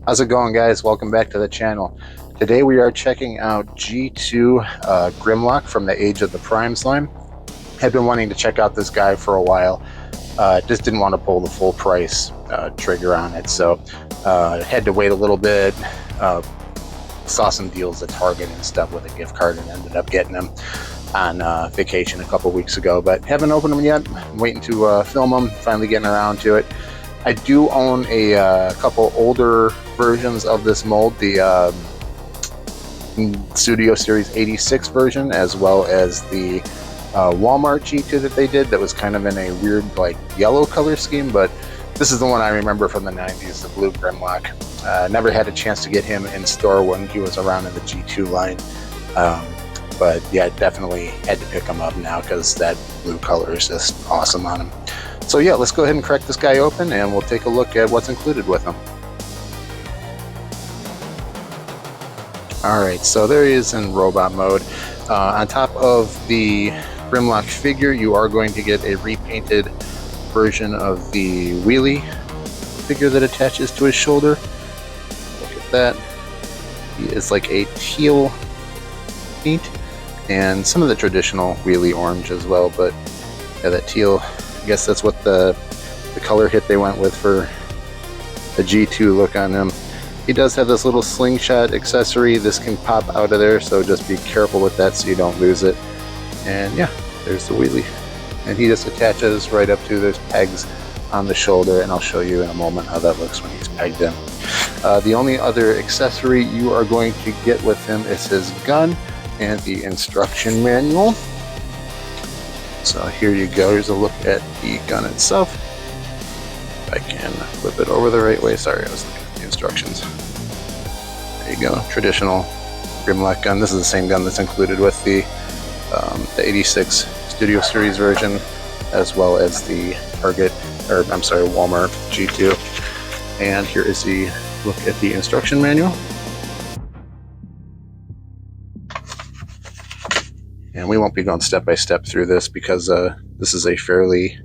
How's it going, guys? Welcome back to the channel. Today we are checking out G2 Grimlock from the Age of the Primes line. Had been wanting to check out this guy for a while. Just didn't want to pull the full price trigger on it, so had to wait a little bit. Saw some deals at Target and stuff with a gift card and ended up getting them on vacation a couple weeks ago, but haven't opened them yet. I'm waiting to film them, finally getting around to it. I do own a couple older versions of this mold, the Studio Series 86 version, as well as the Walmart G2 that they did that was kind of in a weird like yellow color scheme, but this is the one I remember from the 90s, the blue Grimlock. Never had a chance to get him in store when he was around in the G2 line, but yeah, definitely had to pick him up now because that blue color is just awesome on him. So yeah, let's go ahead and crack this guy open and we'll take a look at what's included with him. Alright, so there he is in robot mode. On top of the Grimlock figure, you are going to get a repainted version of the wheelie figure that attaches to his shoulder. Look at that. He is like a teal paint and some of the traditional wheelie orange as well, but yeah, that teal, I guess that's what the color hit they went with for the G2 look on him. He does have this little slingshot accessory. This can pop out of there, so just be careful with that so you don't lose it. And yeah, there's the wheelie. And he just attaches right up to those pegs on the shoulder, and I'll show you in a moment how that looks when he's pegged in. The only other accessory you are going to get with him is his gun and the instruction manual. So here you go, here's a look at the gun itself. If I can flip it over the right way, sorry, I was looking at the instructions. There you go, traditional Grimlock gun. This is the same gun that's included with the 86 Studio Series version, as well as the Walmart G2. And here is the look at the instruction manual. And we won't be going step by step through this because this is a fairly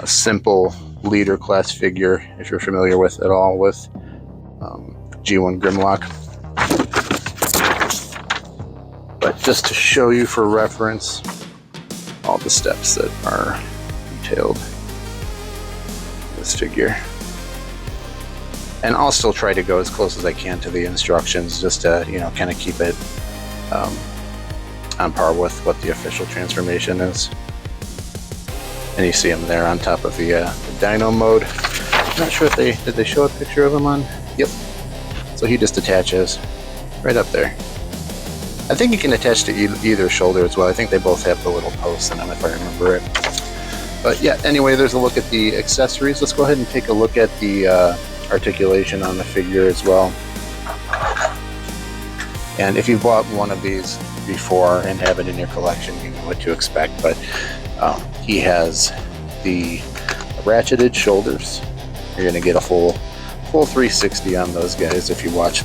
simple leader class figure, if you're familiar with it all with G1 Grimlock. But just to show you for reference all the steps that are detailed in this figure. And I'll still try to go as close as I can to the instructions just to, you know, kind of keep it on par with what the official transformation is. And you see him there on top of the dyno mode. I'm not sure if did they show a picture of him on? Yep. So he just attaches right up there. I think you can attach to either shoulder as well. I think they both have the little posts in them if I remember it. But yeah, anyway, there's a look at the accessories. Let's go ahead and take a look at the articulation on the figure as well. And if you bought one of these before and have it in your collection, you know what to expect, but he has the ratcheted shoulders. You're gonna get a full 360 on those guys if you watch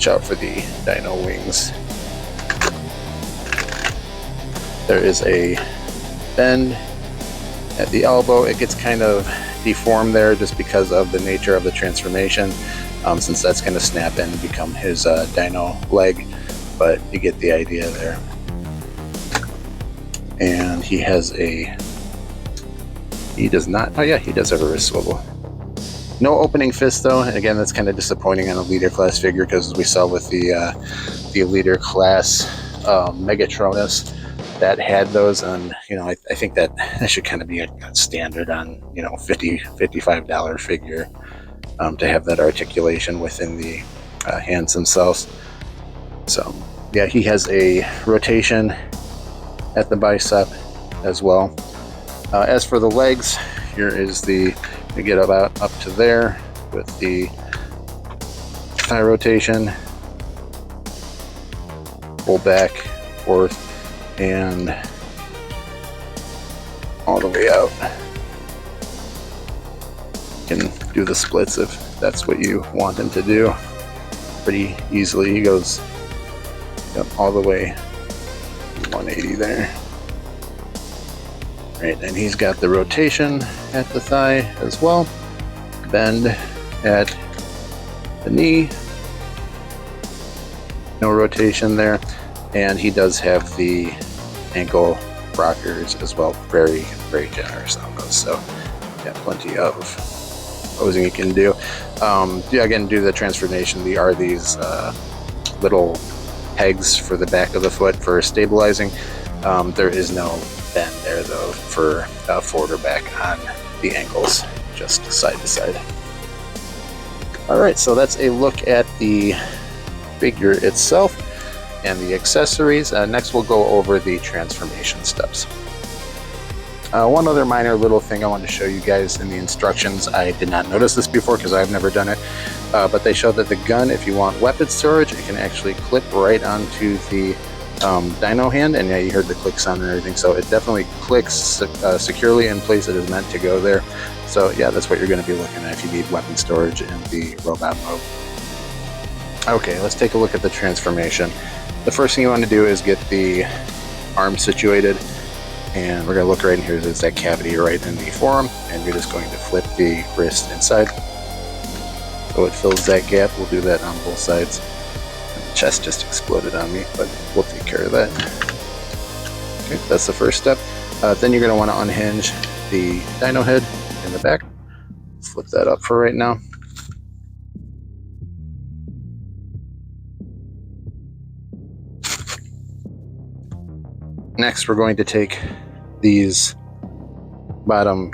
out for the dino wings. There is a bend at the elbow. It gets kind of deformed there just because of the nature of the transformation, since that's going to snap in and become his dino leg, but you get the idea there. And he does have a wrist swivel. No opening fist though, and again that's kind of disappointing on a leader class figure, because we saw with the leader class Megatronus that had those, and you know, I think that should kind of be a standard on, you know, $55 figure, to have that articulation within the hands themselves. So yeah, he has a rotation at the bicep as well. As for the legs, here is you get about up to there with the thigh rotation, pull back, forth, and all the way out. You can do the splits if that's what you want him to do pretty easily. He goes all the way 180 there. Right, and he's got the rotation at the thigh as well, bend at the knee, no rotation there, and he does have the ankle rockers as well, very generous on those. So yeah, plenty of posing you can do. Yeah, again, do the transformation. There are these little pegs for the back of the foot for stabilizing. There is no bend there though for forward or back on the ankles, just side to side. Alright, so that's a look at the figure itself and the accessories. Next we'll go over the transformation steps. One other minor little thing I wanted to show you guys in the instructions. I did not notice this before because I've never done it, but they show that the gun, if you want weapon storage, it can actually clip right onto the dyno hand, and yeah, you heard the click sound and everything, so it definitely clicks securely in place it is meant to go there. So yeah, that's what you're going to be looking at if you need weapon storage in the robot mode. Okay, let's take a look at the transformation. The first thing you want to do is get the arm situated, and we're going to look right in here. There's that cavity right in the forearm, and you're just going to flip the wrist inside so it fills that gap. We'll do that on both sides. The chest just exploded on me, but we'll take care of that. Okay, that's the first step. Then you're going to want to unhinge the dyno head in the back. Flip that up for right now. Next, we're going to take these bottom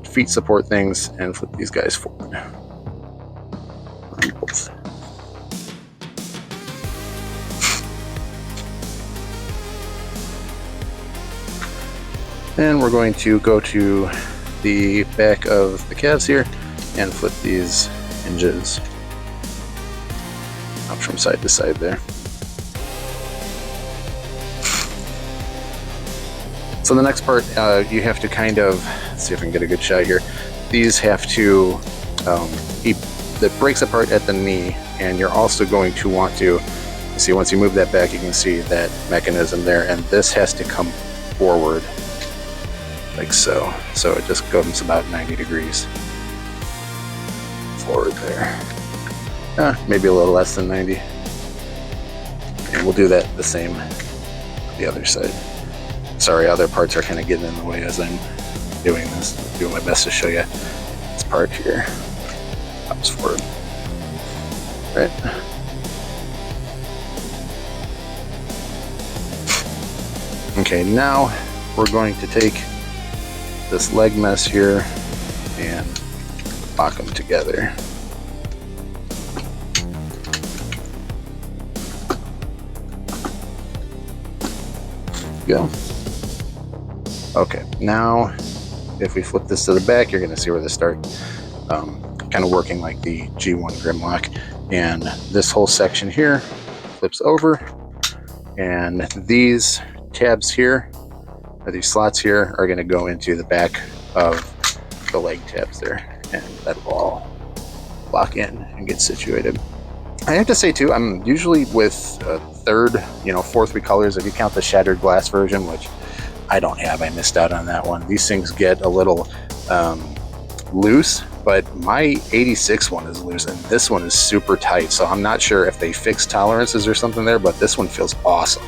feet support things and flip these guys forward. And we're going to go to the back of the calves here and flip these hinges up from side to side there. So the next part, you have to kind of, let's see if I can get a good shot here. These have to, that breaks apart at the knee, and you're also going to want to, see, once you move that back, you can see that mechanism there, and this has to come forward, like so. So it just goes about 90 degrees forward there. Maybe a little less than 90. And we'll do that the same on the other side. Sorry, other parts are kind of getting in the way as I'm doing this. I'm doing my best to show you this part here. Pops forward. Right. Okay, now we're going to take this leg mess here and lock them together. Go. Okay, now if we flip this to the back, you're going to see where this starts kind of working like the G1 Grimlock. And this whole section here flips over, and these tabs here, or these slots here, are going to go into the back of the leg tabs there, and that will all lock in and get situated. I have to say too, I'm usually with third, fourth recolors if you count the shattered glass version, which I don't have. I missed out on that one. These things get a little loose, but my 86 one is loose, and this one is super tight. So I'm not sure if they fixed tolerances or something there, but this one feels awesome.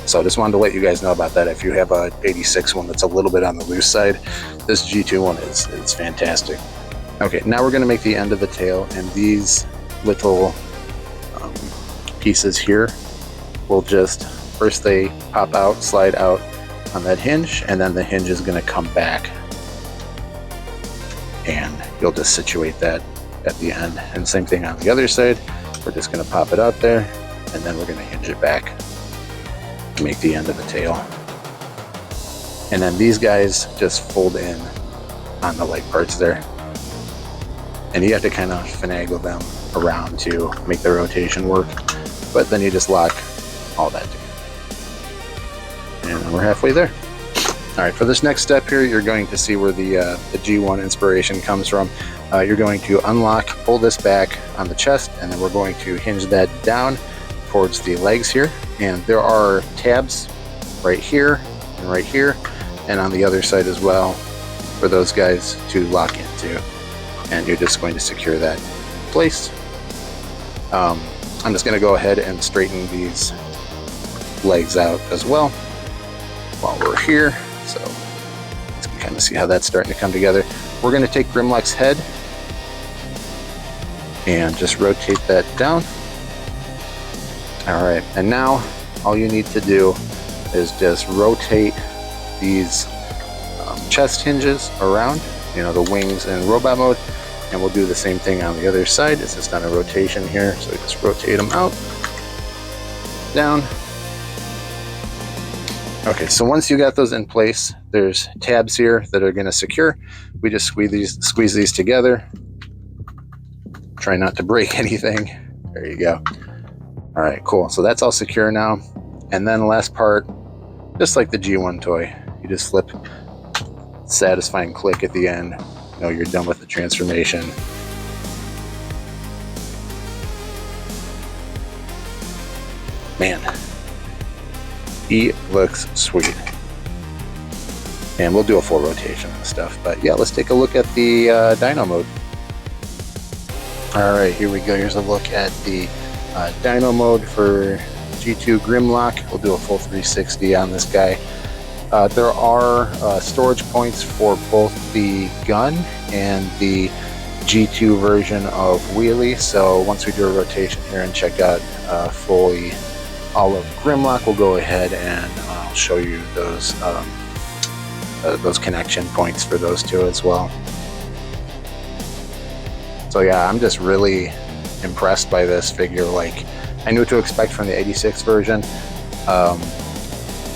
So I just wanted to let you guys know about that. If you have a 86 one that's a little bit on the loose side, this G2 one is fantastic. Okay, now we're going to make the end of the tail, and these little pieces here will just, first they pop out, slide out on that hinge, and then the hinge is going to come back, and you'll just situate that at the end. And same thing on the other side. We're just going to pop it out there, and then we're going to hinge it back to make the end of the tail. And then these guys just fold in on the leg parts there, and you have to kind of finagle them around to make the rotation work, but then you just lock all that together. And we're halfway there. All right, for this next step here, you're going to see where the G1 inspiration comes from. You're going to unlock, pull this back on the chest, and then we're going to hinge that down towards the legs here. And there are tabs right here, and on the other side as well for those guys to lock into. And you're just going to secure that in place. I'm just going to go ahead and straighten these legs out as well while we're here. So you can kind of see how that's starting to come together. We're going to take Grimlock's head and just rotate that down. All right, and now all you need to do is just rotate these chest hinges around, the wings in robot mode, and we'll do the same thing on the other side. It's just on a rotation here, so we just rotate them out, down. Okay, so once you got those in place, there's tabs here that are going to secure. We just squeeze these together. Try not to break anything. There you go. All right, cool. So that's all secure now. And then the last part, just like the G1 toy, you just flip satisfying click at the end. You're done with the transformation. Man, he looks sweet. And we'll do a full rotation and stuff. But yeah, let's take a look at the dyno mode. All right, here we go. Here's a look at the dyno mode for G2 Grimlock. We'll do a full 360 on this guy. There are storage points for both the gun and the G2 version of Wheelie. So once we do a rotation here and check out fully all of Grimlock, we'll go ahead and I'll show you those connection points for those two as well. So yeah, I'm just really impressed by this figure. Like, I knew what to expect from the 86 version,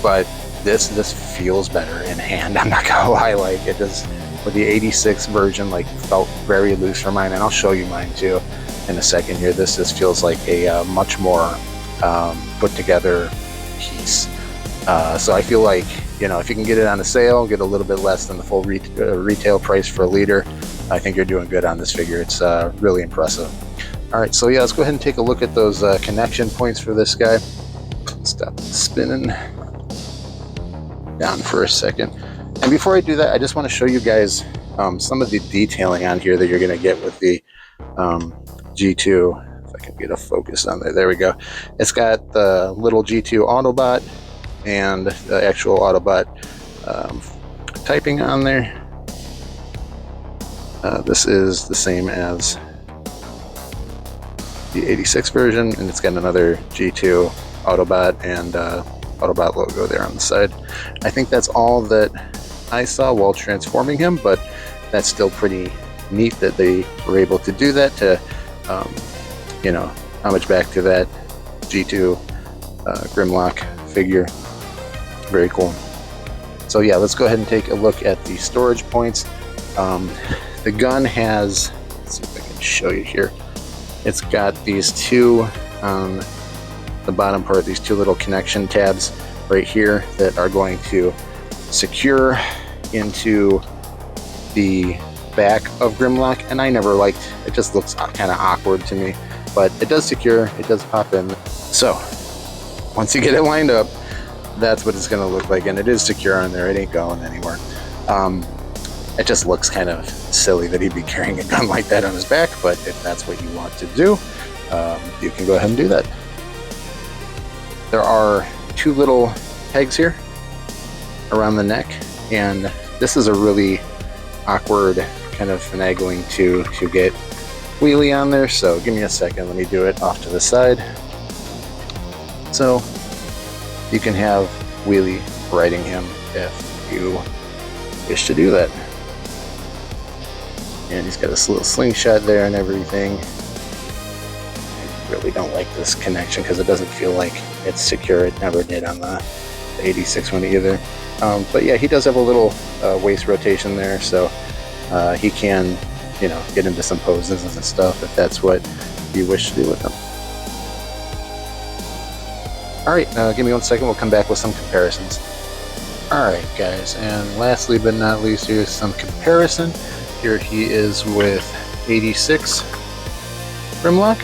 but this feels better in hand. I'm not gonna lie, like it does. With the 86 version, like, felt very loose for mine, and I'll show you mine too in a second here. This just feels like a much more put together piece. So I feel like, if you can get it on a sale, get a little bit less than the full retail price for a liter, I think you're doing good on this figure. It's really impressive. All right, so yeah, let's go ahead and take a look at those connection points for this guy. Stop spinning down for a second. And before I do that, I just want to show you guys some of the detailing on here that you're going to get with the G2. If I can get a focus on there. There we go. It's got the little G2 Autobot and the actual Autobot typing on there. This is the same as the 86 version, and it's got another G2 Autobot and Autobot logo there on the side. I think that's all that I saw while transforming him, but that's still pretty neat that they were able to do that to, homage back to that G2 Grimlock figure. Very cool. So yeah, let's go ahead and take a look at the storage points. The gun has, let's see if I can show you here. It's got these two on the bottom part, these two little connection tabs right here that are going to secure into the back of Grimlock, and I never liked it. Just looks kind of awkward to me, but it does secure, it does pop in. So once you get it lined up, that's what it's going to look like, and it is secure on there. It ain't going anywhere. It just looks kind of silly that he'd be carrying a gun like that on his back, but if that's what you want to do, you can go ahead and do that. There are two little pegs here around the neck, and this is a really awkward kind of finagling to get Wheelie on there, so give me a second. Let me do it off to the side. So you can have Wheelie riding him if you wish to do that. And he's got this little slingshot there and everything. I really don't like this connection because it doesn't feel like it's secure. It never did on the 86 one either. But yeah, he does have a little waist rotation there, so he can, get into some poses and stuff if that's what you wish to do with him. All right, give me 1 second. We'll come back with some comparisons. All right, guys, and lastly but not least, here's some comparison. Here he is with 86 Grimlock.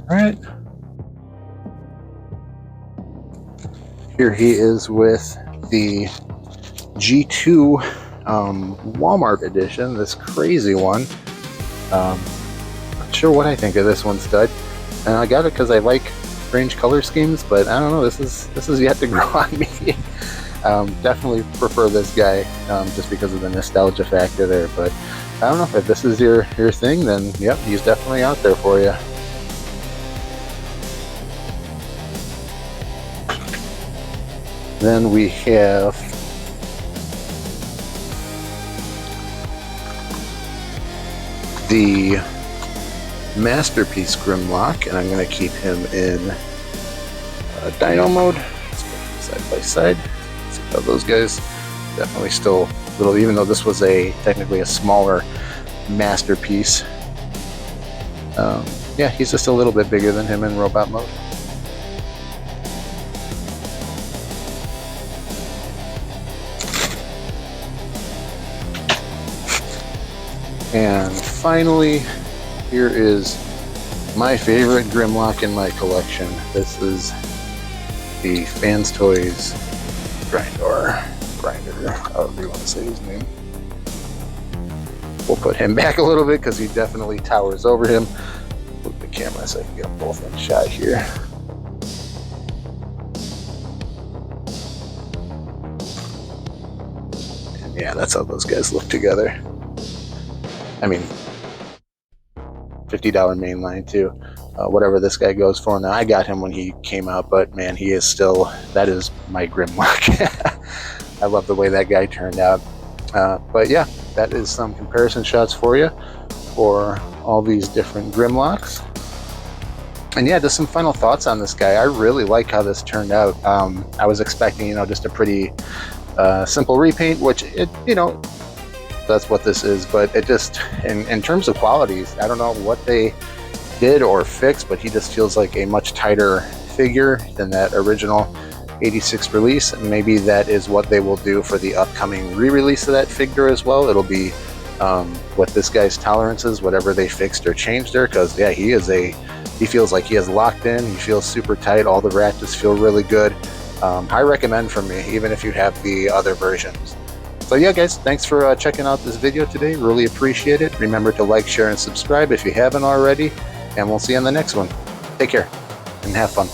All right. Here he is with the G2 Walmart edition, this crazy one. Not sure what I think of this one, stud. And I got it because I like strange color schemes, but I don't know, this is yet to grow on me. Definitely prefer this guy just because of the nostalgia factor there, but I don't know, if this is your thing, then yep, he's definitely out there for you. Then we have the Masterpiece Grimlock, and I'm going to keep him in Dino mode. Let's put them side by side. See how those guys definitely still little, even though this was technically a smaller Masterpiece. Yeah, he's just a little bit bigger than him in robot mode. And finally, here is my favorite Grimlock in my collection. This is the Fans Toys Grinder, however you want to say his name. We'll put him back a little bit because he definitely towers over him. Move the camera so I can get them both in shot here. And yeah, that's how those guys look together. I mean, $50 mainline too. Whatever this guy goes for now. I got him when he came out, but man, he is still, that is my Grimlock. I love the way that guy turned out. But yeah, that is some comparison shots for you for all these different Grimlocks. And yeah, just some final thoughts on this guy. I really like how this turned out. I was expecting, just a pretty simple repaint, which that's what this is, but it just, in terms of qualities, I don't know what they did or fixed, but he just feels like a much tighter figure than that original 86 release, and maybe that is what they will do for the upcoming re-release of that figure as well. It'll be what this guy's tolerances, whatever they fixed or changed there, because yeah, he feels like he is locked in, he feels super tight, all the ratchets feel really good. High recommend from me, even if you have the other versions. So yeah, guys, thanks for checking out this video today. Really appreciate it. Remember to like, share, and subscribe if you haven't already, and we'll see you on the next one. Take care and have fun.